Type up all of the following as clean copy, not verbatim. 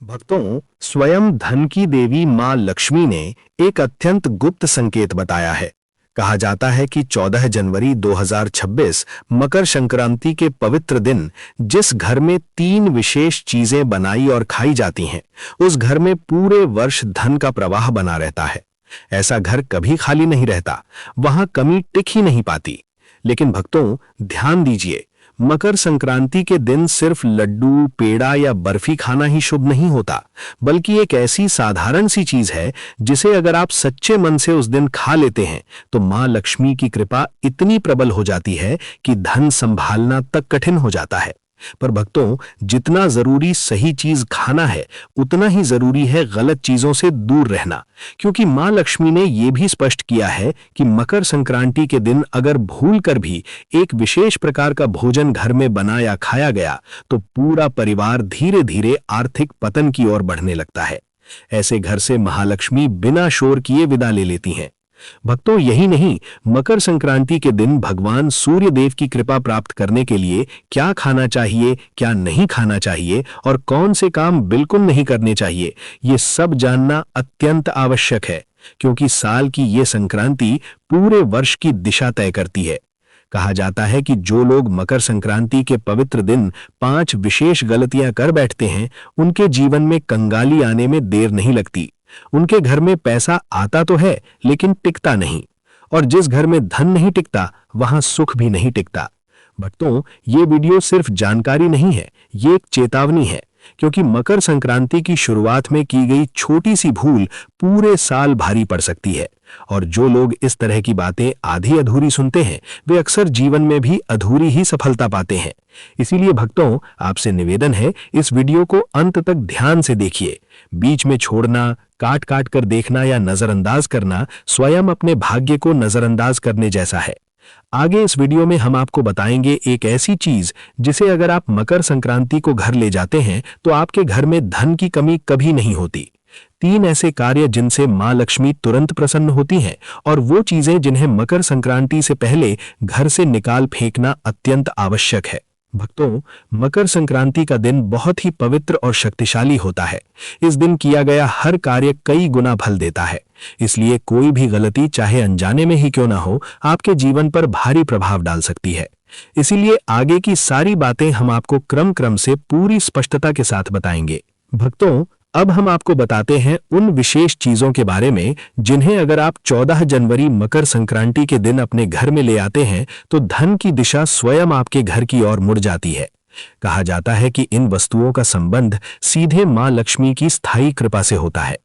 भक्तों, स्वयं धन की देवी मां लक्ष्मी ने एक अत्यंत गुप्त संकेत बताया है। कहा जाता है कि 14 जनवरी 2026 मकर संक्रांति के पवित्र दिन जिस घर में 3 विशेष चीजें बनाई और खाई जाती हैं, उस घर में पूरे वर्ष धन का प्रवाह बना रहता है। ऐसा घर कभी खाली नहीं रहता, वहां कमी टिक ही नहीं पाती। लेकिन भक्तों, ध्यान दीजिए, मकर संक्रांति के दिन सिर्फ लड्डू, पेड़ा या बर्फी खाना ही शुभ नहीं होता, बल्कि एक ऐसी साधारण सी चीज है जिसे अगर आप सच्चे मन से उस दिन खा लेते हैं तो मां लक्ष्मी की कृपा इतनी प्रबल हो जाती है कि धन संभालना तक कठिन हो जाता है। पर भक्तों, जितना जरूरी सही चीज खाना है, उतना ही जरूरी है गलत चीजों से दूर रहना, क्योंकि मां लक्ष्मी ने यह भी स्पष्ट किया है कि मकर संक्रांति के दिन अगर भूल कर भी एक विशेष प्रकार का भोजन घर में बना या खाया गया तो पूरा परिवार धीरे धीरे आर्थिक पतन की ओर बढ़ने लगता है। ऐसे घर से महालक्ष्मी बिना शोर किए विदा ले लेती हैं। भक्तों, यही नहीं, मकर संक्रांति के दिन भगवान सूर्य देव की कृपा प्राप्त करने के लिए क्या खाना चाहिए, क्या नहीं खाना चाहिए और कौन से काम बिल्कुल नहीं करने चाहिए, ये सब जानना अत्यंत आवश्यक है, क्योंकि साल की ये संक्रांति पूरे वर्ष की दिशा तय करती है। कहा जाता है कि जो लोग मकर संक्रांति के पवित्र दिन 5 विशेष गलतियां कर बैठते हैं, उनके जीवन में कंगाली आने में देर नहीं लगती। उनके घर में पैसा आता तो है, लेकिन टिकता नहीं, और जिस घर में धन नहीं टिकता, वहां सुख भी नहीं टिकता। भक्तों, ये वीडियो सिर्फ जानकारी नहीं है, ये एक चेतावनी है, क्योंकि मकर संक्रांति की शुरुआत में की गई छोटी सी भूल पूरे साल भारी पड़ सकती है। और जो लोग इस तरह की बातें आधी अधूरी सुनते हैं, वे अक्सर जीवन में भी अधूरी ही सफलता पाते हैं। इसीलिए भक्तों, आपसे निवेदन है, इस वीडियो को अंत तक ध्यान से देखिए। बीच में छोड़ना, काट काट कर देखना या नजरअंदाज करना स्वयं अपने भाग्य को नजरअंदाज करने जैसा है। आगे इस वीडियो में हम आपको बताएंगे एक ऐसी चीज जिसे अगर आप मकर संक्रांति को घर ले जाते हैं तो आपके घर में धन की कमी कभी नहीं होती। 3 ऐसे कार्य जिनसे मां लक्ष्मी तुरंत प्रसन्न होती हैं, और वो चीजें जिन्हें मकर संक्रांति से पहले घर से निकाल फेंकना अत्यंत आवश्यक है। भक्तों, मकर संक्रांति का दिन बहुत ही पवित्र और शक्तिशाली होता है। इस दिन किया गया हर कार्य कई गुना फल देता है। इसलिए कोई भी गलती, चाहे अनजाने में ही क्यों ना हो, आपके जीवन पर भारी प्रभाव डाल सकती है। इसीलिए आगे की सारी बातें हम आपको क्रम क्रम से पूरी स्पष्टता के साथ बताएंगे। भक्तों, अब हम आपको बताते हैं उन विशेष चीजों के बारे में जिन्हें अगर आप 14 जनवरी मकर संक्रांति के दिन अपने घर में ले आते हैं तो धन की दिशा स्वयं आपके घर की ओर मुड़ जाती है। कहा जाता है कि इन वस्तुओं का संबंध सीधे मां लक्ष्मी की स्थायी कृपा से होता है।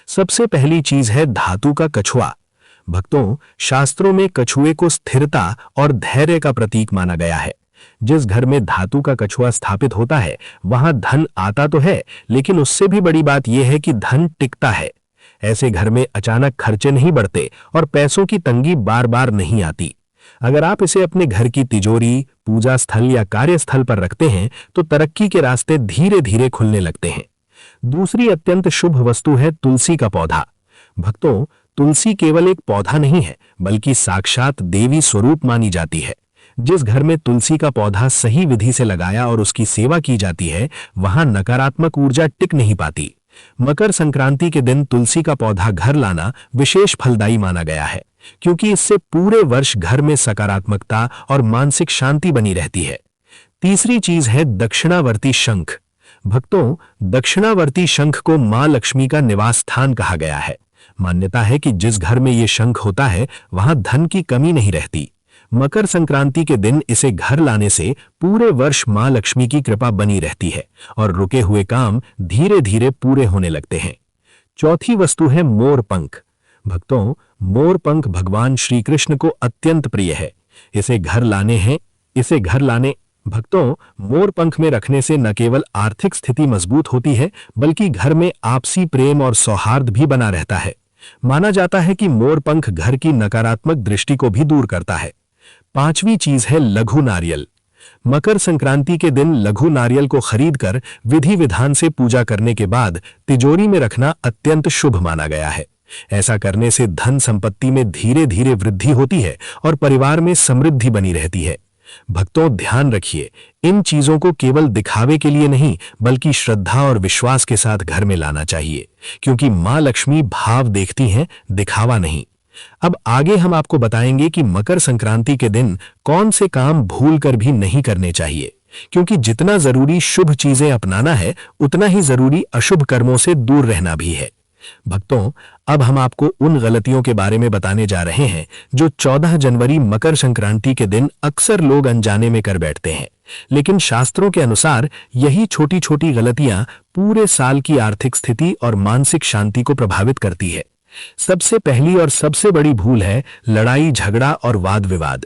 सबसे पहली चीज है धातु का कछुआ। भक्तों, शास्त्रों में कछुए को स्थिरता और धैर्य का प्रतीक माना गया है। जिस घर में धातु का कछुआ स्थापित होता है, वहां धन आता तो है, लेकिन उससे भी बड़ी बात यह है कि धन टिकता है। ऐसे घर में अचानक खर्चे नहीं बढ़ते और पैसों की तंगी बार बार नहीं आती। अगर आप इसे अपने घर की तिजोरी, पूजा स्थल या कार्यस्थल पर रखते हैं तो तरक्की के रास्ते धीरे धीरे खुलने लगते हैं। दूसरी अत्यंत शुभ वस्तु है तुलसी का पौधा। भक्तों, तुलसी केवल एक पौधा नहीं है, बल्कि साक्षात देवी स्वरूप मानी जाती है। जिस घर में तुलसी का पौधा सही विधि से लगाया और उसकी सेवा की जाती है, वहां नकारात्मक ऊर्जा टिक नहीं पाती। मकर संक्रांति के दिन तुलसी का पौधा घर लाना विशेष फलदायी माना गया है, क्योंकि इससे पूरे वर्ष घर में सकारात्मकता और मानसिक शांति बनी रहती है। तीसरी चीज है दक्षिणावर्ती शंख। भक्तों, दक्षिणावर्ती शंख को मां लक्ष्मी का निवास स्थान कहा गया है। मान्यता है कि जिस घर में यह शंख होता है, वहां धन की कमी नहीं रहती। मकर संक्रांति के दिन इसे घर लाने से पूरे वर्ष मां लक्ष्मी की कृपा बनी रहती है और रुके हुए काम धीरे धीरे पूरे होने लगते हैं। चौथी वस्तु है मोर पंख। भक्तों, मोर पंख भगवान श्री कृष्ण को अत्यंत प्रिय है। इसे घर लाने भक्तों, मोर पंख में रखने से न केवल आर्थिक स्थिति मजबूत होती है, बल्कि घर में आपसी प्रेम और सौहार्द भी बना रहता है। माना जाता है कि मोर पंख घर की नकारात्मक दृष्टि को भी दूर करता है। 5वीं चीज है लघु नारियल। मकर संक्रांति के दिन लघु नारियल को खरीदकर विधि विधान से पूजा करने के बाद तिजोरी में रखना अत्यंत शुभ माना गया है। ऐसा करने से धन संपत्ति में धीरे धीरे वृद्धि होती है और परिवार में समृद्धि बनी रहती है। भक्तों, ध्यान रखिए, इन चीजों को केवल दिखावे के लिए नहीं बल्कि श्रद्धा और विश्वास के साथ घर में लाना चाहिए, क्योंकि मां लक्ष्मी भाव देखती हैं, दिखावा नहीं। अब आगे हम आपको बताएंगे कि मकर संक्रांति के दिन कौन से काम भूलकर भी नहीं करने चाहिए, क्योंकि जितना जरूरी शुभ चीजें अपनाना है उतना ही जरूरी अशुभ कर्मों से दूर रहना भी है। भक्तों, अब हम आपको उन गलतियों के बारे में बताने जा रहे हैं जो 14 जनवरी मकर संक्रांति के दिन अक्सर लोग अनजाने में कर बैठते हैं, लेकिन शास्त्रों के अनुसार यही छोटी छोटी गलतियां पूरे साल की आर्थिक स्थिति और मानसिक शांति को प्रभावित करती है। सबसे पहली और सबसे बड़ी भूल है लड़ाई झगड़ा और वाद विवाद।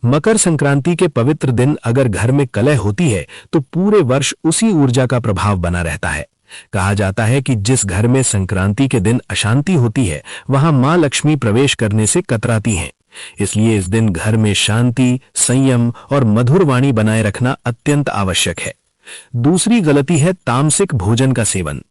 मकर संक्रांति के पवित्र दिन अगर घर में कलह होती है तो पूरे वर्ष उसी ऊर्जा का प्रभाव बना रहता है। कहा जाता है कि जिस घर में संक्रांति के दिन अशांति होती है वहां मां लक्ष्मी प्रवेश करने से कतराती हैं। इसलिए इस दिन घर में शांति, संयम और मधुर वाणी बनाए रखना अत्यंत आवश्यक है। दूसरी गलती है तामसिक भोजन का सेवन।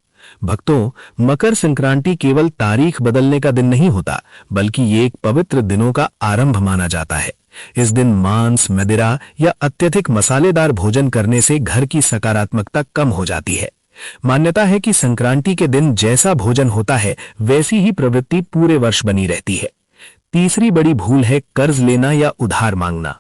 भक्तों, मकर संक्रांति केवल तारीख बदलने का दिन नहीं होता, बल्कि ये एक पवित्र दिनों का आरंभ माना जाता है। इस दिन मांस, मदिरा या अत्यधिक मसालेदार भोजन करने से घर की सकारात्मकता कम हो जाती है। मान्यता है कि संक्रांति के दिन जैसा भोजन होता है वैसी ही प्रवृत्ति पूरे वर्ष बनी रहती है। तीसरी बड़ी भूल है कर्ज लेना या उधार मांगना।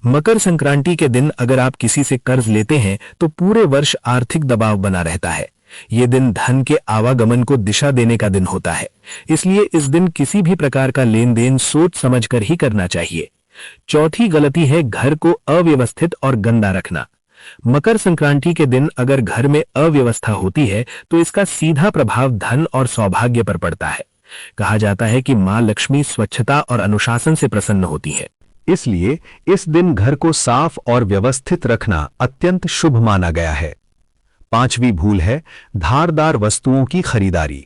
मकर संक्रांति के दिन अगर आप किसी से कर्ज लेते हैं तो पूरे वर्ष आर्थिक दबाव बना रहता है। ये दिन धन के आवागमन को दिशा देने का दिन होता है, इसलिए इस दिन किसी भी प्रकार का लेन देन सोच समझकर ही करना चाहिए। चौथी गलती है घर को अव्यवस्थित और गंदा रखना। मकर संक्रांति के दिन अगर घर में अव्यवस्था होती है तो इसका सीधा प्रभाव धन और सौभाग्य पर पड़ता है। कहा जाता है कि मां लक्ष्मी स्वच्छता और अनुशासन से प्रसन्न होती है, इसलिए इस दिन घर को साफ और व्यवस्थित रखना अत्यंत शुभ माना गया है। पांचवी भूल है धारदार वस्तुओं की खरीदारी।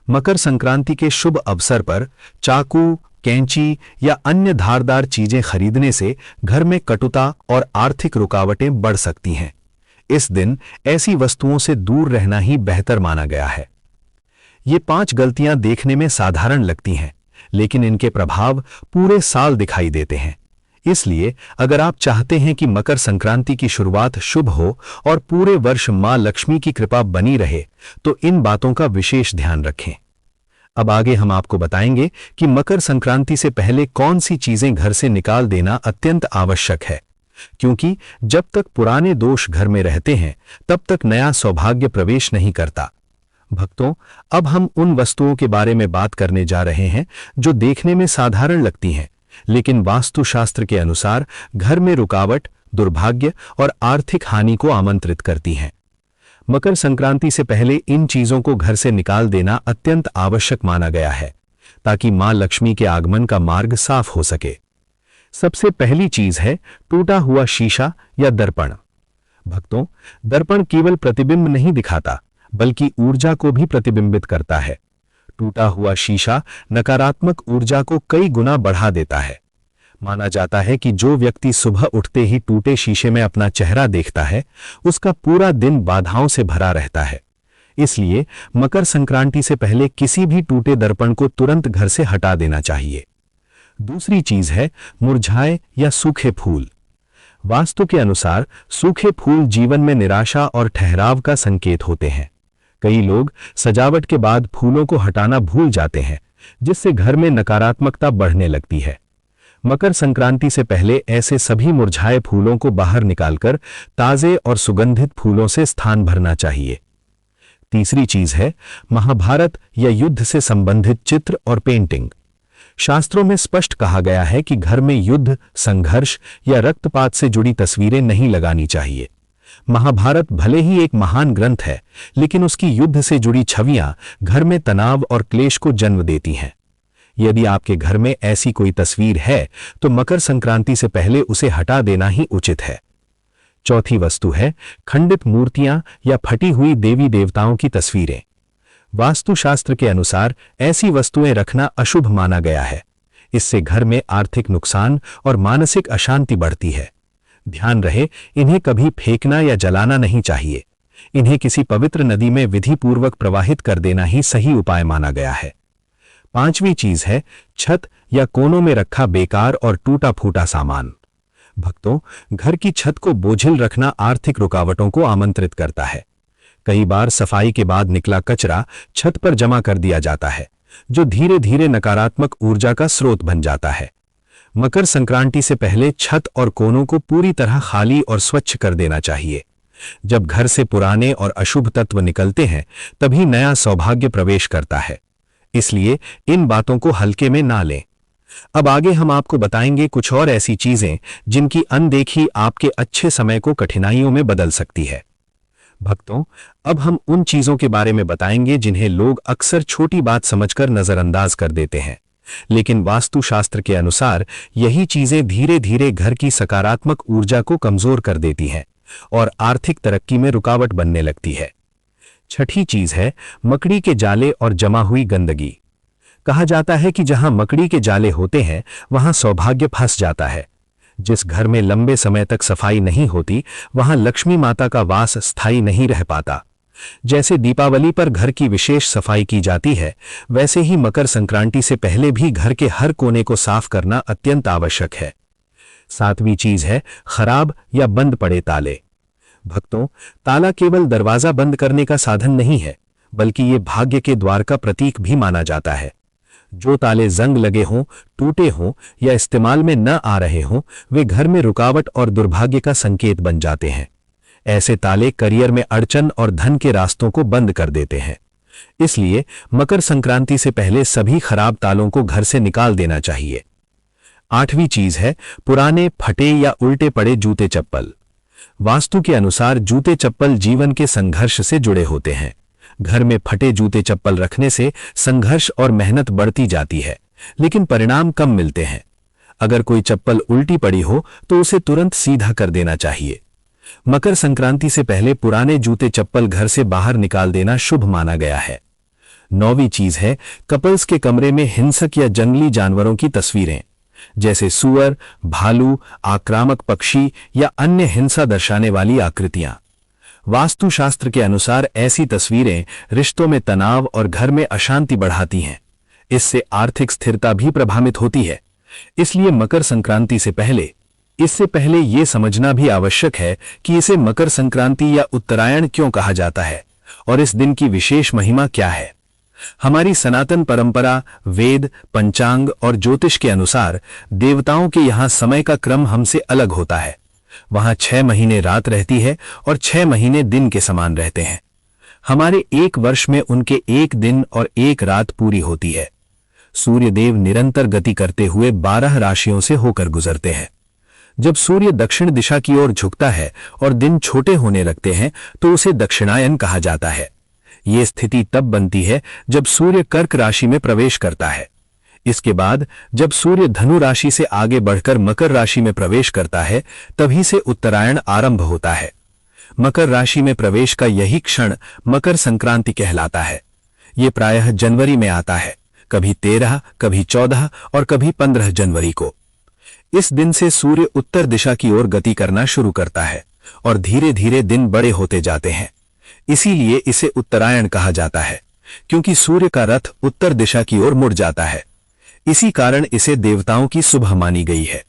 मकर संक्रांति के शुभ अवसर पर चाकू, कैंची या अन्य धारदार चीजें खरीदने से घर में कटुता और आर्थिक रुकावटें बढ़ सकती हैं। इस दिन ऐसी वस्तुओं से दूर रहना ही बेहतर माना गया है। ये 5 गलतियां देखने में साधारण लगती हैं, लेकिन इनके प्रभाव पूरे साल दिखाई देते हैं। इसलिए अगर आप चाहते हैं कि मकर संक्रांति की शुरुआत शुभ हो और पूरे वर्ष मां लक्ष्मी की कृपा बनी रहे, तो इन बातों का विशेष ध्यान रखें। अब आगे हम आपको बताएंगे कि मकर संक्रांति से पहले कौन सी चीजें घर से निकाल देना अत्यंत आवश्यक है, क्योंकि जब तक पुराने दोष घर में रहते हैं तब तक नया सौभाग्य प्रवेश नहीं करता। भक्तों, अब हम उन वस्तुओं के बारे में बात करने जा रहे हैं जो देखने में साधारण लगती हैं, लेकिन वास्तुशास्त्र के अनुसार घर में रुकावट, दुर्भाग्य और आर्थिक हानि को आमंत्रित करती हैं। मकर संक्रांति से पहले इन चीजों को घर से निकाल देना अत्यंत आवश्यक माना गया है, ताकि मां लक्ष्मी के आगमन का मार्ग साफ हो सके। सबसे पहली चीज है टूटा हुआ शीशा या दर्पण। भक्तों, दर्पण केवल प्रतिबिंब नहीं दिखाता, बल्कि ऊर्जा को भी प्रतिबिंबित करता है। टूटा हुआ शीशा नकारात्मक ऊर्जा को कई गुना बढ़ा देता है। माना जाता है कि जो व्यक्ति सुबह उठते ही टूटे शीशे में अपना चेहरा देखता है, उसका पूरा दिन बाधाओं से भरा रहता है। इसलिए मकर संक्रांति से पहले किसी भी टूटे दर्पण को तुरंत घर से हटा देना चाहिए। दूसरी चीज है मुरझाए या सूखे फूल। वास्तु के अनुसार सूखे फूल जीवन में निराशा और ठहराव का संकेत होते हैं। कई लोग सजावट के बाद फूलों को हटाना भूल जाते हैं, जिससे घर में नकारात्मकता बढ़ने लगती है। मकर संक्रांति से पहले ऐसे सभी मुरझाए फूलों को बाहर निकालकर ताजे और सुगंधित फूलों से स्थान भरना चाहिए। तीसरी चीज है महाभारत या युद्ध से संबंधित चित्र और पेंटिंग। शास्त्रों में स्पष्ट कहा गया है कि घर में युद्ध, संघर्ष या रक्तपात से जुड़ी तस्वीरें नहीं लगानी चाहिए। महाभारत भले ही एक महान ग्रंथ है, लेकिन उसकी युद्ध से जुड़ी छवियां घर में तनाव और क्लेश को जन्म देती हैं। यदि आपके घर में ऐसी कोई तस्वीर है तो मकर संक्रांति से पहले उसे हटा देना ही उचित है। चौथी वस्तु है खंडित मूर्तियां या फटी हुई देवी देवताओं की तस्वीरें। वास्तुशास्त्र के अनुसार ऐसी वस्तुएं रखना अशुभ माना गया है। इससे घर में आर्थिक नुकसान और मानसिक अशांति बढ़ती है। ध्यान रहे, इन्हें कभी फेंकना या जलाना नहीं चाहिए। इन्हें किसी पवित्र नदी में विधिपूर्वक प्रवाहित कर देना ही सही उपाय माना गया है। पांचवी चीज है छत या कोनों में रखा बेकार और टूटा फूटा सामान। भक्तों, घर की छत को बोझिल रखना आर्थिक रुकावटों को आमंत्रित करता है। कई बार सफाई के बाद निकला कचरा छत पर जमा कर दिया जाता है, जो धीरे धीरे नकारात्मक ऊर्जा का स्रोत बन जाता है। मकर संक्रांति से पहले छत और कोनों को पूरी तरह खाली और स्वच्छ कर देना चाहिए। जब घर से पुराने और अशुभ तत्व निकलते हैं, तभी नया सौभाग्य प्रवेश करता है। इसलिए इन बातों को हल्के में ना लें। अब आगे हम आपको बताएंगे कुछ और ऐसी चीजें जिनकी अनदेखी आपके अच्छे समय को कठिनाइयों में बदल सकती है। भक्तों, अब हम उन चीजों के बारे में बताएंगे जिन्हें लोग अक्सर छोटी बात समझकर नजरअंदाज कर देते हैं, लेकिन वास्तुशास्त्र के अनुसार यही चीजें धीरे धीरे घर की सकारात्मक ऊर्जा को कमजोर कर देती हैं और आर्थिक तरक्की में रुकावट बनने लगती है। छठी चीज है मकड़ी के जाले और जमा हुई गंदगी। कहा जाता है कि जहां मकड़ी के जाले होते हैं, वहां सौभाग्य फंस जाता है। जिस घर में लंबे समय तक सफाई नहीं होती, वहां लक्ष्मी माता का वास स्थायी नहीं रह पाता। जैसे दीपावली पर घर की विशेष सफाई की जाती है, वैसे ही मकर संक्रांति से पहले भी घर के हर कोने को साफ करना अत्यंत आवश्यक है। सातवीं चीज है खराब या बंद पड़े ताले। भक्तों, ताला केवल दरवाजा बंद करने का साधन नहीं है, बल्कि ये भाग्य के द्वार का प्रतीक भी माना जाता है। जो ताले जंग लगे हों, टूटे हों या इस्तेमाल में न आ रहे हों, वे घर में रुकावट और दुर्भाग्य का संकेत बन जाते हैं। ऐसे ताले करियर में अड़चन और धन के रास्तों को बंद कर देते हैं। इसलिए मकर संक्रांति से पहले सभी खराब तालों को घर से निकाल देना चाहिए। आठवीं चीज है पुराने, फटे या उल्टे पड़े जूते चप्पल। वास्तु के अनुसार जूते चप्पल जीवन के संघर्ष से जुड़े होते हैं। घर में फटे जूते चप्पल रखने से संघर्ष और मेहनत बढ़ती जाती है, लेकिन परिणाम कम मिलते हैं। अगर कोई चप्पल उल्टी पड़ी हो तो उसे तुरंत सीधा कर देना चाहिए। मकर संक्रांति से पहले पुराने जूते चप्पल घर से बाहर निकाल देना शुभ माना गया है। नौवीं चीज है कपल्स के कमरे में हिंसक या जंगली जानवरों की तस्वीरें, जैसे सुअर, भालू, आक्रामक पक्षी या अन्य हिंसा दर्शाने वाली आकृतियां। वास्तुशास्त्र के अनुसार ऐसी तस्वीरें रिश्तों में तनाव और घर में अशांति बढ़ाती हैं। इससे आर्थिक स्थिरता भी प्रभावित होती है। इसलिए मकर संक्रांति से पहले इससे पहले यह समझना भी आवश्यक है कि इसे मकर संक्रांति या उत्तरायण क्यों कहा जाता है और इस दिन की विशेष महिमा क्या है। हमारी सनातन परंपरा, वेद, पंचांग और ज्योतिष के अनुसार देवताओं के यहाँ समय का क्रम हमसे अलग होता है। वहां 6 महीने रात रहती है और 6 महीने दिन के समान रहते हैं। हमारे एक वर्ष में उनके एक दिन और एक रात पूरी होती है। सूर्यदेव निरंतर गति करते हुए 12 राशियों से होकर गुजरते हैं। जब सूर्य दक्षिण दिशा की ओर झुकता है और दिन छोटे होने लगते हैं, तो उसे दक्षिणायन कहा जाता है। यह स्थिति तब बनती है जब सूर्य कर्क राशि में प्रवेश करता है। इसके बाद जब सूर्य धनु राशि से आगे बढ़कर मकर राशि में प्रवेश करता है, तभी से उत्तरायण आरंभ होता है। मकर राशि में प्रवेश का यही क्षण मकर संक्रांति कहलाता है। ये प्रायः जनवरी में आता है, कभी 13, कभी 14 और कभी 15 जनवरी को। इस दिन से सूर्य उत्तर दिशा की ओर गति करना शुरू करता है और धीरे धीरे दिन बड़े होते जाते हैं। इसीलिए इसे उत्तरायण कहा जाता है, क्योंकि सूर्य का रथ उत्तर दिशा की ओर मुड़ जाता है। इसी कारण इसे देवताओं की सुबह मानी गई है।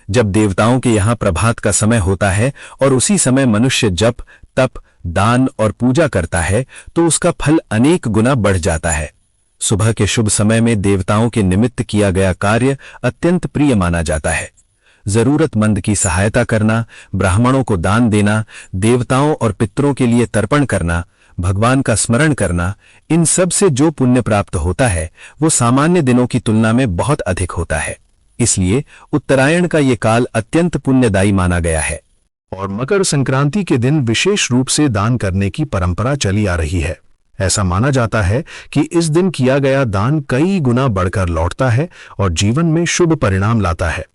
जब देवताओं के यहाँ प्रभात का समय होता है और उसी समय मनुष्य जप, तप, दान और पूजा करता है, तो उसका फल अनेक गुना बढ़ जाता है। सुबह के शुभ समय में देवताओं के निमित्त किया गया कार्य अत्यंत प्रिय माना जाता है। जरूरतमंद की सहायता करना, ब्राह्मणों को दान देना, देवताओं और पितरों के लिए तर्पण करना, भगवान का स्मरण करना, इन सब से जो पुण्य प्राप्त होता है वो सामान्य दिनों की तुलना में बहुत अधिक होता है। इसलिए उत्तरायण का ये काल अत्यंत पुण्यदायी माना गया है। और मकर संक्रांति के दिन विशेष रूप से दान करने की परंपरा चली आ रही है। ऐसा माना जाता है कि इस दिन किया गया दान कई गुना बढ़कर लौटता है और जीवन में शुभ परिणाम लाता है।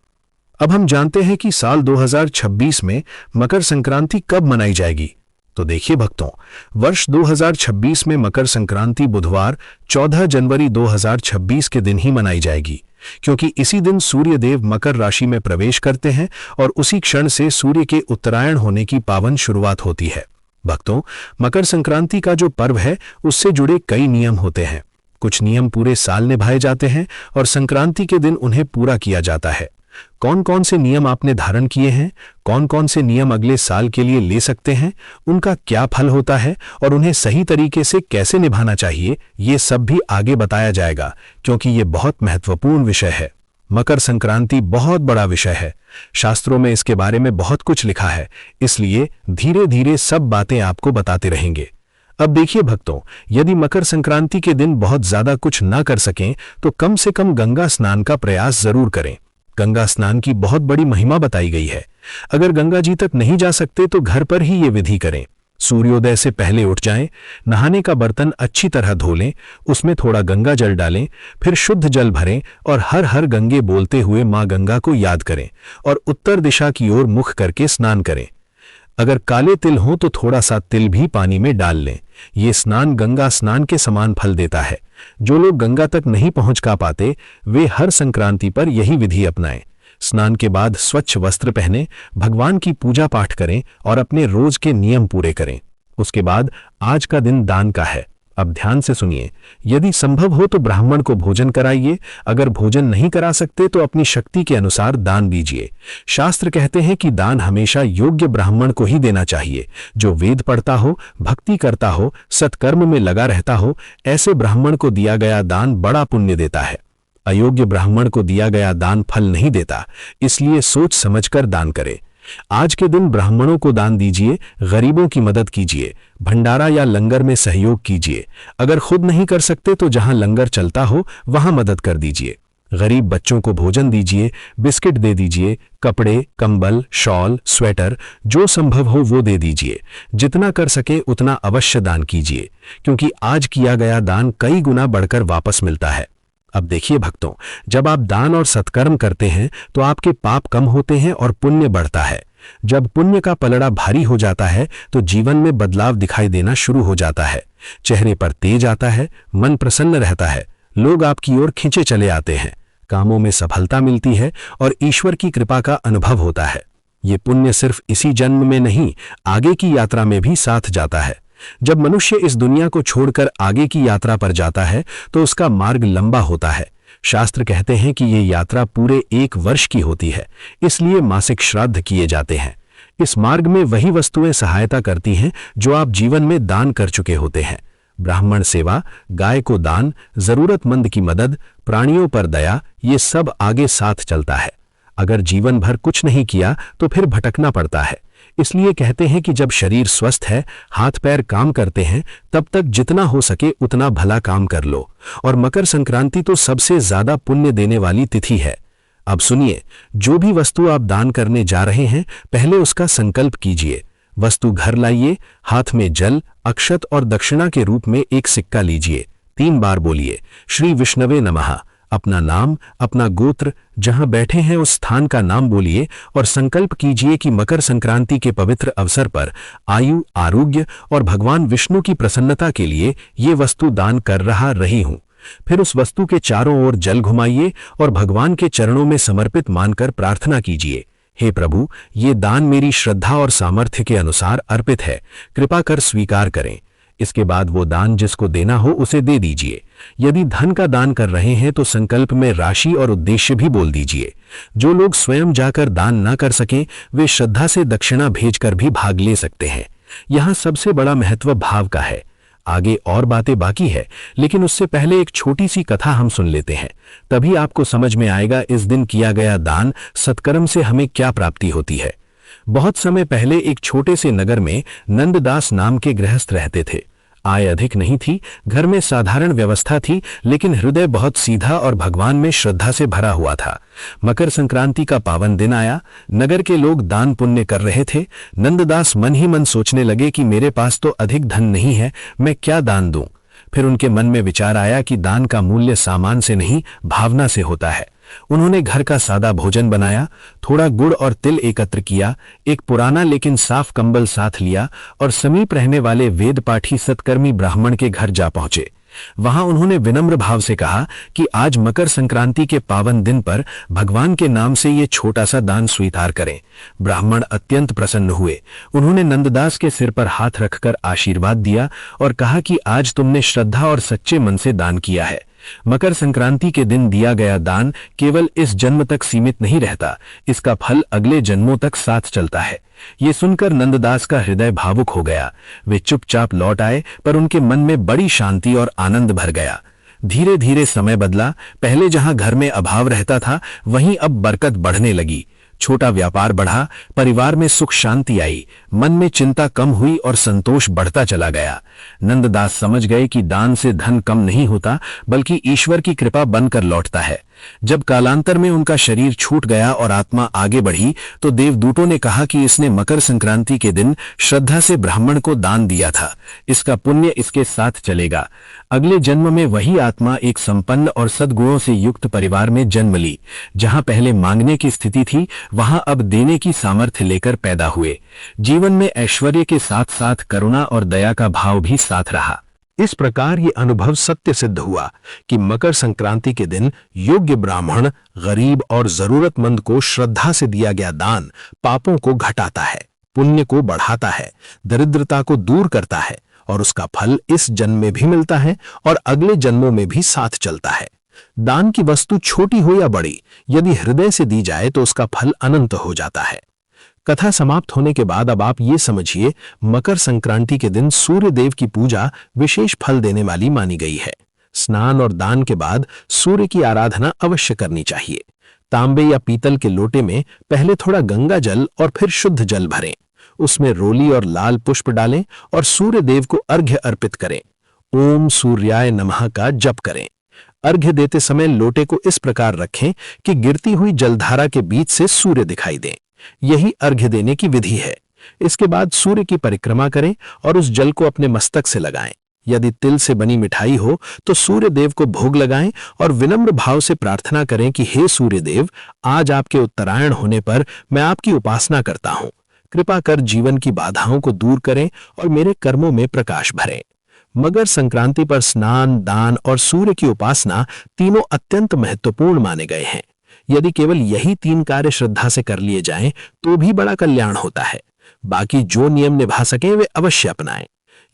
अब हम जानते हैं कि साल 2026 में मकर संक्रांति कब मनाई जाएगी। तो देखिए भक्तों, वर्ष 2026 में मकर संक्रांति बुधवार 14 जनवरी 2026 के दिन ही मनाई जाएगी, क्योंकि इसी दिन सूर्य देव मकर राशि में प्रवेश करते हैं और उसी क्षण से सूर्य के उत्तरायण होने की पावन शुरुआत होती है। भक्तों, मकर संक्रांति का जो पर्व है उससे जुड़े कई नियम होते हैं। कुछ नियम पूरे साल निभाए जाते हैं और संक्रांति के दिन उन्हें पूरा किया जाता है। कौन कौन से नियम आपने धारण किए हैं, कौन कौन से नियम अगले साल के लिए ले सकते हैं, उनका क्या फल होता है और उन्हें सही तरीके से कैसे निभाना चाहिए, ये सब भी आगे बताया जाएगा, क्योंकि ये बहुत महत्वपूर्ण विषय है। मकर संक्रांति बहुत बड़ा विषय है। शास्त्रों में इसके बारे में बहुत कुछ लिखा है, इसलिए धीरे धीरे सब बातें आपको बताते रहेंगे। अब देखिए भक्तों, यदि मकर संक्रांति के दिन बहुत ज्यादा कुछ ना कर सकें तो कम से कम गंगा स्नान का प्रयास जरूर करें। गंगा स्नान की बहुत बड़ी महिमा बताई गई है। अगर गंगा जी तक नहीं जा सकते तो घर पर ही ये विधि करें। सूर्योदय से पहले उठ जाएं, नहाने का बर्तन अच्छी तरह धो लें, उसमें थोड़ा गंगा जल डालें, फिर शुद्ध जल भरें और हर हर गंगे बोलते हुए मां गंगा को याद करें और उत्तर दिशा की ओर मुख करके स्नान करें। अगर काले तिल हों तो थोड़ा सा तिल भी पानी में डाल लें। ये स्नान गंगा स्नान के समान फल देता है। जो लोग गंगा तक नहीं पहुंच पाते वे हर संक्रांति पर यही विधि अपनाएं। स्नान के बाद स्वच्छ वस्त्र पहनें, भगवान की पूजा पाठ करें और अपने रोज के नियम पूरे करें। उसके बाद आज का दिन दान का है। अब ध्यान से सुनिए, यदि संभव हो तो ब्राह्मण को भोजन कराइए। अगर भोजन नहीं करा सकते तो अपनी शक्ति के अनुसार दान दीजिए। शास्त्र कहते हैं कि दान हमेशा योग्य ब्राह्मण को ही देना चाहिए, जो वेद पढ़ता हो, भक्ति करता हो, सत्कर्म में लगा रहता हो। ऐसे ब्राह्मण को दिया गया दान बड़ा पुण्य देता है। अयोग्य ब्राह्मण को दिया गया दान फल नहीं देता, इसलिए सोच समझकर दान करें। आज के दिन ब्राह्मणों को दान दीजिए, गरीबों की मदद कीजिए, भंडारा या लंगर में सहयोग कीजिए। अगर खुद नहीं कर सकते तो जहां लंगर चलता हो वहां मदद कर दीजिए। गरीब बच्चों को भोजन दीजिए, बिस्किट दे दीजिए, कपड़े, कंबल, शॉल, स्वेटर जो संभव हो वो दे दीजिए। जितना कर सके उतना अवश्य दान कीजिए, क्योंकि आज किया गया दान कई गुना बढ़कर वापस मिलता है। अब देखिए भक्तों, जब आप दान और सत्कर्म करते हैं तो आपके पाप कम होते हैं और पुण्य बढ़ता है। जब पुण्य का पलड़ा भारी हो जाता है तो जीवन में बदलाव दिखाई देना शुरू हो जाता है। चेहरे पर तेज आता है, मन प्रसन्न रहता है, लोग आपकी ओर खींचे चले आते हैं, कामों में सफलता मिलती है और ईश्वर की कृपा का अनुभव होता है। ये पुण्य सिर्फ इसी जन्म में नहीं, आगे की यात्रा में भी साथ जाता है। जब मनुष्य इस दुनिया को छोड़कर आगे की यात्रा पर जाता है तो उसका मार्ग लंबा होता है। शास्त्र कहते हैं कि ये यात्रा पूरे 1 वर्ष की होती है, इसलिए मासिक श्राद्ध किए जाते हैं। इस मार्ग में वही वस्तुएं सहायता करती हैं जो आप जीवन में दान कर चुके होते हैं। ब्राह्मण सेवा, गाय को दान, जरूरतमंद की मदद, प्राणियों पर दया, ये सब आगे साथ चलता है। अगर जीवन भर कुछ नहीं किया तो फिर भटकना पड़ता है। इसलिए कहते हैं कि जब शरीर स्वस्थ है, हाथ पैर काम करते हैं, तब तक जितना हो सके उतना भला काम कर लो। और मकर संक्रांति तो सबसे ज्यादा पुण्य देने वाली तिथि है। अब सुनिए, जो भी वस्तु आप दान करने जा रहे हैं, पहले उसका संकल्प कीजिए। वस्तु घर लाइए, हाथ में जल, अक्षत और दक्षिणा के रूप में एक सिक्का लीजिए। 3 बार बोलिए श्री विष्णवे नमः। अपना नाम, अपना गोत्र, जहां बैठे हैं उस स्थान का नाम बोलिए और संकल्प कीजिए कि मकर संक्रांति के पवित्र अवसर पर आयु, आरोग्य और भगवान विष्णु की प्रसन्नता के लिए ये वस्तु दान कर रही हूं। फिर उस वस्तु के चारों ओर जल घुमाइए और भगवान के चरणों में समर्पित मानकर प्रार्थना कीजिए, हे प्रभु, ये दान मेरी श्रद्धा और सामर्थ्य के अनुसार अर्पित है, कृपा कर स्वीकार करें। इसके बाद वो दान जिसको देना हो उसे दे दीजिए। यदि धन का दान कर रहे हैं तो संकल्प में राशि और उद्देश्य भी बोल दीजिए। जो लोग स्वयं जाकर दान ना कर सकें वे श्रद्धा से दक्षिणा भेजकर भी भाग ले सकते हैं। यहाँ सबसे बड़ा महत्व भाव का है। आगे और बातें बाकी है, लेकिन उससे पहले एक छोटी सी कथा हम सुन लेते हैं, तभी आपको समझ में आएगा इस दिन किया गया दान सत्कर्म से हमें क्या प्राप्ति होती है। बहुत समय पहले एक छोटे से नगर में नंददास नाम के गृहस्थ रहते थे। आय अधिक नहीं थी, घर में साधारण व्यवस्था थी, लेकिन हृदय बहुत सीधा और भगवान में श्रद्धा से भरा हुआ था। मकर संक्रांति का पावन दिन आया। नगर के लोग दान पुण्य कर रहे थे। नंददास मन ही मन सोचने लगे कि मेरे पास तो अधिक धन नहीं है, मैं क्या दान दूं। फिर उनके मन में विचार आया कि दान का मूल्य सामान से नहीं, भावना से होता है। उन्होंने घर का सादा भोजन बनाया, थोड़ा गुड़ और तिल एकत्र किया, एक पुराना लेकिन साफ कंबल साथ लिया और समीप रहने वाले वेद पाठी सत्कर्मी ब्राह्मण के घर जा पहुंचे। वहां उन्होंने विनम्र भाव से कहा कि आज मकर संक्रांति के पावन दिन पर भगवान के नाम से ये छोटा सा दान स्वीकार करें। ब्राह्मण अत्यंत प्रसन्न हुए। उन्होंने नंददास के सिर पर हाथ रखकर आशीर्वाद दिया और कहा कि आज तुमने श्रद्धा और सच्चे मन से दान किया है, मकर संक्रांति के दिन दिया गया दान केवल इस जन्म तक सीमित नहीं रहता, इसका फल अगले जन्मों तक साथ चलता है। ये सुनकर नंददास का हृदय भावुक हो गया। वे चुपचाप लौट आए, पर उनके मन में बड़ी शांति और आनंद भर गया। धीरे धीरे समय बदला। पहले जहां घर में अभाव रहता था, वहीं अब बरकत बढ़ने लगी। छोटा व्यापार बढ़ा, परिवार में सुख शांति आई, मन में चिंता कम हुई और संतोष बढ़ता चला गया। नंददास समझ गए कि दान से धन कम नहीं होता, बल्कि ईश्वर की कृपा बनकर लौटता है। जब कालांतर में उनका शरीर छूट गया और आत्मा आगे बढ़ी, तो देवदूतों ने कहा कि इसने मकर संक्रांति के दिन श्रद्धा से ब्राह्मण को दान दिया था, इसका पुण्य इसके साथ चलेगा। अगले जन्म में वही आत्मा एक संपन्न और सद्गुणों से युक्त परिवार में जन्म ली। जहां पहले मांगने की स्थिति थी, वहां अब देने की सामर्थ्य लेकर पैदा हुए। जीवन में ऐश्वर्य के साथ साथ करुणा और दया का भाव भी साथ रहा। इस प्रकार ये अनुभव सत्य सिद्ध हुआ कि मकर संक्रांति के दिन योग्य ब्राह्मण, गरीब और जरूरतमंद को श्रद्धा से दिया गया दान पापों को घटाता है, पुण्य को बढ़ाता है, दरिद्रता को दूर करता है और उसका फल इस जन्म में भी मिलता है और अगले जन्मों में भी साथ चलता है। दान की वस्तु छोटी हो या बड़ी, यदि हृदय से दी जाए तो उसका फल अनंत हो जाता है। कथा समाप्त होने के बाद अब आप ये समझिए, मकर संक्रांति के दिन सूर्य देव की पूजा विशेष फल देने वाली मानी गई है। स्नान और दान के बाद सूर्य की आराधना अवश्य करनी चाहिए। तांबे या पीतल के लोटे में पहले थोड़ा गंगा जल और फिर शुद्ध जल भरें, उसमें रोली और लाल पुष्प डालें और सूर्य देव को अर्घ्य अर्पित करें। ओम सूर्याय नमः का जप करें। अर्घ्य देते समय लोटे को इस प्रकार रखें कि गिरती हुई जलधारा के बीच से सूर्य दिखाई दें। यही अर्घ्य देने की विधि है। इसके बाद सूर्य की परिक्रमा करें और उस जल को अपने मस्तक से लगाएं। यदि तिल से बनी मिठाई हो तो सूर्य देव को भोग लगाएं और विनम्र भाव से प्रार्थना करें कि हे सूर्य देव, आज आपके उत्तरायण होने पर मैं आपकी उपासना करता हूं। कृपा कर जीवन की बाधाओं को दूर करें और मेरे कर्मों में प्रकाश भरें। मकर संक्रांति पर स्नान, दान और सूर्य की उपासना तीनों अत्यंत महत्वपूर्ण माने गए हैं। यदि केवल यही 3 कार्य श्रद्धा से कर लिए जाएं तो भी बड़ा कल्याण होता है। बाकी जो नियम निभा सकें वे अवश्य अपनाएं।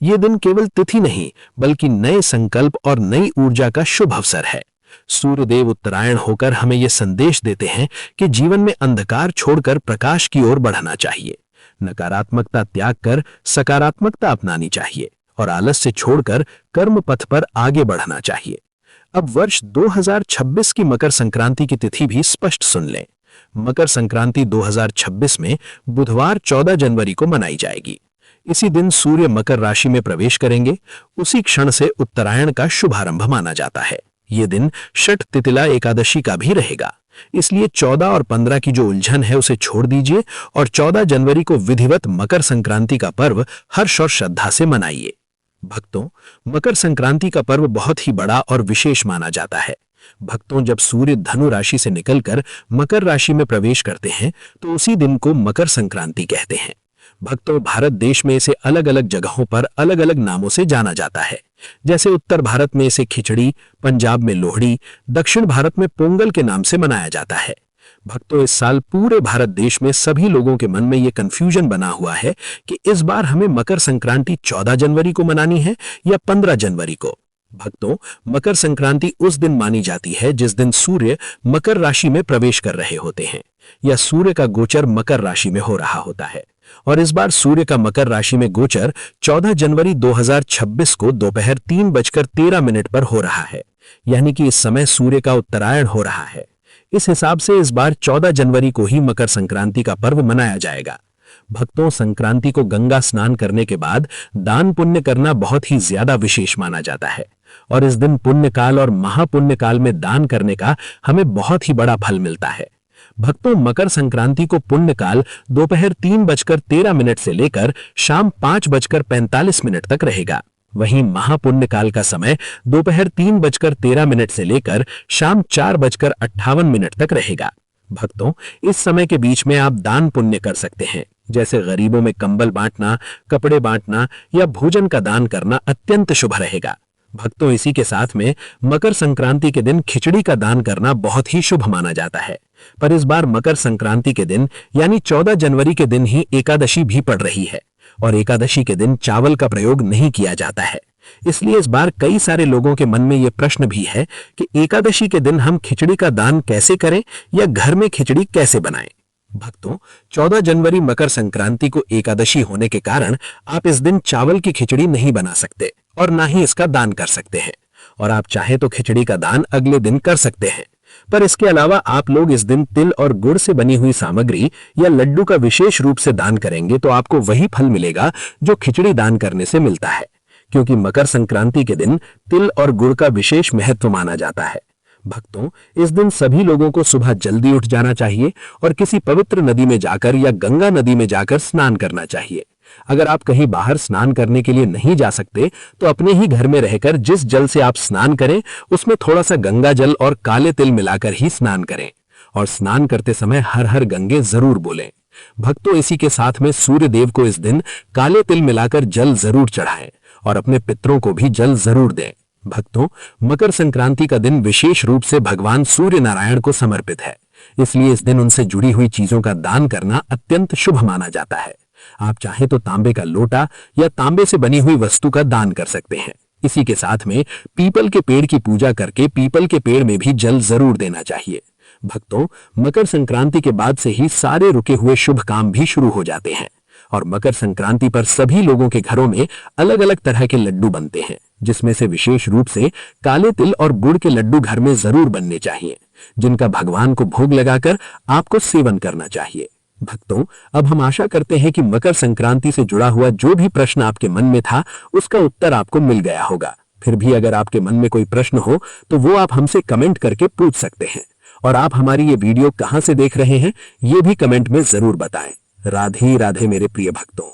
ये दिन केवल तिथि नहीं, बल्कि नए संकल्प और नई ऊर्जा का शुभ अवसर है। सूर्यदेव उत्तरायण होकर हमें यह संदेश देते हैं कि जीवन में अंधकार छोड़कर प्रकाश की ओर बढ़ना चाहिए। नकारात्मकता त्याग कर सकारात्मकता अपनानी चाहिए और आलस्य छोड़कर कर्म पथ पर आगे बढ़ना चाहिए। अब वर्ष 2026 की मकर संक्रांति की तिथि भी स्पष्ट सुन लें। मकर संक्रांति 2026 में बुधवार 14 जनवरी को मनाई जाएगी। इसी दिन सूर्य मकर राशि में प्रवेश करेंगे। उसी क्षण से उत्तरायण का शुभारंभ माना जाता है। ये दिन षठ तिथिला एकादशी का भी रहेगा। इसलिए 14 और 15 की जो उलझन है उसे छोड़ दीजिए और 14 जनवरी को विधिवत मकर संक्रांति का पर्व हर्ष और श्रद्धा से मनाइए। भक्तों, मकर संक्रांति का पर्व बहुत ही बड़ा और विशेष माना जाता है। भक्तों, जब सूर्य धनु राशि से निकलकर मकर राशि में प्रवेश करते हैं तो उसी दिन को मकर संक्रांति कहते हैं। भक्तों, भारत देश में इसे अलग अलग जगहों पर अलग अलग नामों से जाना जाता है। जैसे उत्तर भारत में इसे खिचड़ी, पंजाब में लोहड़ी, दक्षिण भारत में पोंगल के नाम से मनाया जाता है। भक्तों, इस साल पूरे भारत देश में सभी लोगों के मन में यह कंफ्यूजन बना हुआ है कि इस बार हमें मकर संक्रांति 14 जनवरी को मनानी है या 15 जनवरी को। भक्तों, मकर संक्रांति उस दिन मानी जाती है जिस दिन सूर्य मकर राशि में प्रवेश कर रहे होते हैं या सूर्य का गोचर मकर राशि में हो रहा होता है। और इस बार सूर्य का मकर राशि में गोचर 14 जनवरी 2026 को दोपहर 3:13 पर हो रहा है, यानी कि इस समय सूर्य का उत्तरायण हो रहा है। इस हिसाब से इस बार 14 जनवरी को ही मकर संक्रांति का पर्व मनाया जाएगा। भक्तों, संक्रांति को गंगा स्नान करने के बाद दान पुण्य करना बहुत ही ज्यादा विशेष माना जाता है और इस दिन पुण्य काल और महापुण्य काल में दान करने का हमें बहुत ही बड़ा फल मिलता है। भक्तों, मकर संक्रांति को पुण्य काल दोपहर 3:13 से लेकर शाम 5:45 तक रहेगा। वहीं महापुण्य काल का समय दोपहर 3:13 से लेकर शाम 4:58 तक रहेगा। भक्तों, इस समय के बीच में आप दान पुण्य कर सकते हैं, जैसे गरीबों में कंबल बांटना, कपड़े बांटना या भोजन का दान करना अत्यंत शुभ रहेगा। भक्तों, इसी के साथ में मकर संक्रांति के दिन खिचड़ी का दान करना बहुत ही शुभ माना जाता है। पर इस बार मकर संक्रांति के दिन यानी 14 जनवरी के दिन ही एकादशी भी पड़ रही है और एकादशी के दिन चावल का प्रयोग नहीं किया जाता है। इसलिए इस बार कई सारे लोगों के मन में यह प्रश्न भी है कि एकादशी के दिन हम खिचड़ी का दान कैसे करें या घर में खिचड़ी कैसे बनाएं। भक्तों, 14 जनवरी मकर संक्रांति को एकादशी होने के कारण आप इस दिन चावल की खिचड़ी नहीं बना सकते और ना ही इसका दान कर सकते हैं। और आप चाहे तो खिचड़ी का दान अगले दिन कर सकते हैं, पर इसके अलावा आप लोग इस दिन तिल और गुड़ से बनी हुई सामग्री या लड्डू का विशेष रूप से दान करेंगे तो आपको वही फल मिलेगा जो खिचड़ी दान करने से मिलता है, क्योंकि मकर संक्रांति के दिन तिल और गुड़ का विशेष महत्व माना जाता है। भक्तों, इस दिन सभी लोगों को सुबह जल्दी उठ जाना चाहिए और किसी पवित्र नदी में जाकर या गंगा नदी में जाकर स्नान करना चाहिए। अगर आप कहीं बाहर स्नान करने के लिए नहीं जा सकते तो अपने ही घर में रहकर जिस जल से आप स्नान करें उसमें थोड़ा सा गंगा जल और काले तिल मिलाकर ही स्नान करें और स्नान करते समय हर हर गंगे जरूर बोलें। भक्तों, इसी के साथ में सूर्य देव को इस दिन काले तिल मिलाकर जल जरूर चढ़ाएं और अपने पितरों को भी जल जरूर दें। भक्तों, मकर संक्रांति का दिन विशेष रूप से भगवान सूर्य नारायण को समर्पित है, इसलिए इस दिन उनसे जुड़ी हुई चीजों का दान करना अत्यंत शुभ माना जाता है। आप चाहे तो तांबे का लोटा या तांबे से बनी हुई वस्तु का दान कर सकते हैं। इसी के साथ में पीपल के पेड़ की पूजा करके पीपल के पेड़ में भी जल जरूर देना चाहिए। भक्तों, मकर संक्रांति के बाद से ही सारे रुके हुए शुभ काम भी शुरू हो जाते हैं और मकर संक्रांति पर सभी लोगों के घरों में अलग अलग तरह के लड्डू बनते हैं, जिसमें से विशेष रूप से काले तिल और गुड़ के लड्डू घर में जरूर बनने चाहिए, जिनका भगवान को भोग लगाकर आपको सेवन करना चाहिए। भक्तों, अब हम आशा करते हैं कि मकर संक्रांति से जुड़ा हुआ जो भी प्रश्न आपके मन में था उसका उत्तर आपको मिल गया होगा। फिर भी अगर आपके मन में कोई प्रश्न हो तो वो आप हमसे कमेंट करके पूछ सकते हैं। और आप हमारी ये वीडियो कहां से देख रहे हैं ये भी कमेंट में जरूर बताएं। राधे राधे मेरे प्रिय भक्तों।